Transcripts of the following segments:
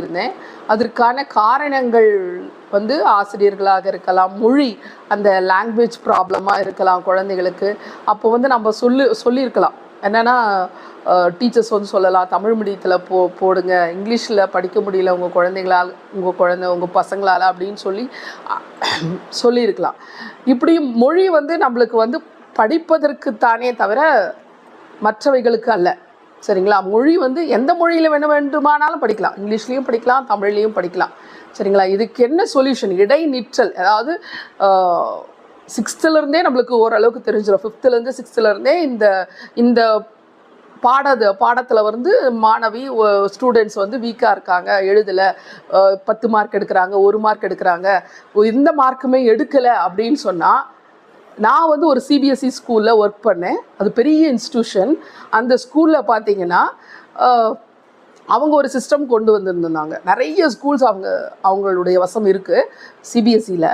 இருந்தேன். அதற்கான காரணங்கள் வந்து ஆசிரியர்களாக இருக்கலாம், மொழி அந்த லாங்குவேஜ் ப்ராப்ளமாக இருக்கலாம் குழந்தைகளுக்கு. அப்போ வந்து நம்ம சொல்லியிருக்கலாம் என்னென்னா, டீச்சர்ஸ் வந்து சொல்லலாம், தமிழ் மீடியத்தில் போடுங்க, இங்கிலீஷில் படிக்க முடியல உங்கள் பசங்களால் அப்படின்னு சொல்லியிருக்கலாம். இப்படி மொழி வந்து நம்மளுக்கு வந்து படிப்பதற்குத்தானே தவிர மற்றவைகளுக்கு அல்ல. சரிங்களா? மொழி வந்து எந்த மொழியில் வேண்டுமானாலும் படிக்கலாம், இங்கிலீஷ்லேயும் படிக்கலாம், தமிழ்லேயும் படிக்கலாம். சரிங்களா? இதுக்கு என்ன சொல்யூஷன்? இடைநிற்றல். அதாவது 6th நம்மளுக்கு ஓரளவுக்கு தெரிஞ்சிடும். 5th 6th இந்த பாடத்தில் வந்து மாணவி ஸ்டூடெண்ட்ஸ் வந்து வீக்காக இருக்காங்க, எழுதலை, 10 மார்க் எடுக்கிறாங்க, 1 மார்க் எடுக்கிறாங்க, இந்த மார்க்குமே எடுக்கலை அப்படின்னு சொன்னால், நான் வந்து ஒரு சிபிஎஸ்சி ஸ்கூலில் ஒர்க் பண்ணேன். அது பெரிய இன்ஸ்டியூஷன். அந்த ஸ்கூலில் பார்த்தீங்கன்னா அவங்க ஒரு சிஸ்டம் கொண்டு வந்திருந்தாங்க. நிறைய ஸ்கூல்ஸ் அவங்களுடைய வசம் இருக்குது சிபிஎஸ்சியில்.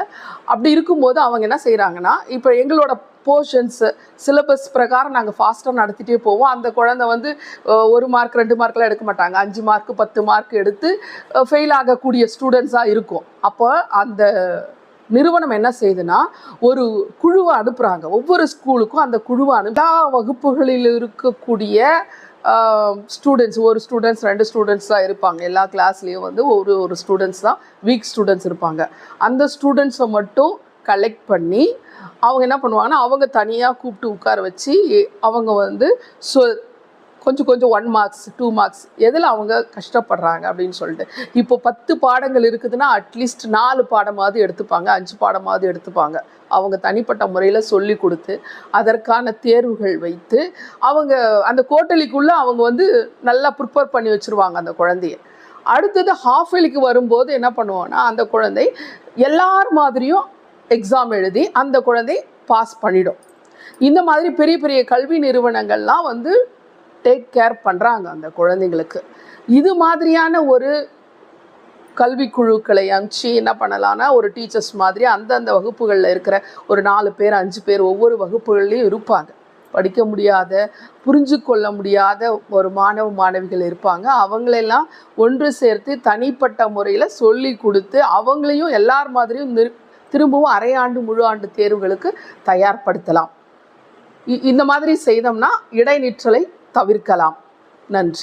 அப்படி இருக்கும்போது அவங்க என்ன செய்கிறாங்கன்னா, இப்போ எங்களோட போர்ஷன்ஸு சிலபஸ் பிரகாரம் நாங்கள் ஃபாஸ்ட்டாக நடத்திட்டே போவோம். அந்த குழந்தை வந்து 1 மார்க் 2 மார்க்லாம் எடுக்க மாட்டாங்க, 5 மார்க் 10 மார்க் எடுத்து ஃபெயில் ஆகக்கூடிய ஸ்டூடெண்ட்ஸாக இருக்கும். அப்போ அந்த நிறுவனம் என்ன செய்யுதுன்னா, ஒரு குழுவை அனுப்புகிறாங்க. ஒவ்வொரு ஸ்கூலுக்கும் அந்த குழுவை எல்லா வகுப்புகளில் இருக்கக்கூடிய ஸ்டூடெண்ட்ஸ், 1 ஸ்டூடெண்ட்ஸ் 2 ஸ்டூடெண்ட்ஸ் தான் இருப்பாங்க. எல்லா கிளாஸ்லேயும் வந்து ஒரு ஸ்டூடெண்ட்ஸ் தான், வீக் ஸ்டூடெண்ட்ஸ் இருப்பாங்க. அந்த ஸ்டூடெண்ட்ஸை மட்டும் கலெக்ட் பண்ணி அவங்க என்ன பண்ணுவாங்கன்னா, அவங்க தனியாக கூப்பிட்டு உட்கார வச்சு அவங்க வந்து கொஞ்சம் 1 மார்க்ஸ் 2 மார்க்ஸ் எதில் அவங்க கஷ்டப்படுறாங்க அப்படின்னு சொல்லிட்டு. இப்போ 10 பாடங்கள் இருக்குதுன்னா அட்லீஸ்ட் 4 பாடமாவது எடுத்துப்பாங்க, 5 பாடமாவது எடுத்துப்பாங்க. அவங்க தனிப்பட்ட முறையில் சொல்லி கொடுத்து அதற்கான தேர்வுகள் வைத்து அவங்க அந்த கோட்டலிக்குள்ளே அவங்க வந்து நல்லா ப்ரிப்பேர் பண்ணி வச்சுருவாங்க அந்த குழந்தைய. அடுத்தது ஹாஃப் இயர்லிக்கு வரும்போது என்ன பண்ணுவோன்னா, அந்த குழந்தை எல்லார் மாதிரியும் எக்ஸாம் எழுதி அந்த குழந்தை பாஸ் பண்ணிடும். இந்த மாதிரி பெரிய பெரிய கல்வி நிறுவனங்கள்லாம் வந்து டேக் கேர் பண்ணுறாங்க அந்த குழந்தைங்களுக்கு. இது மாதிரியான ஒரு கல்வி குழுக்களை அனுப்பிச்சு என்ன பண்ணலான்னா, ஒரு டீச்சர்ஸ் மாதிரி அந்தந்த வகுப்புகளில் இருக்கிற ஒரு 4 பேர் 5 பேர் ஒவ்வொரு வகுப்புகள்லேயும் இருப்பாங்க. படிக்க முடியாத, புரிஞ்சு கொள்ள முடியாத ஒரு மாணவிகள் இருப்பாங்க. அவங்களெல்லாம் ஒன்று சேர்த்து தனிப்பட்ட முறையில் சொல்லி கொடுத்து அவங்களையும் எல்லார் மாதிரியும் திரும்பவும் அரையாண்டு முழு ஆண்டு தேர்வுகளுக்கு தயார்படுத்தலாம். இந்த மாதிரி செய்தோம்னா இடைநிற்றலை தவிர்க்கலாம். நன்றி.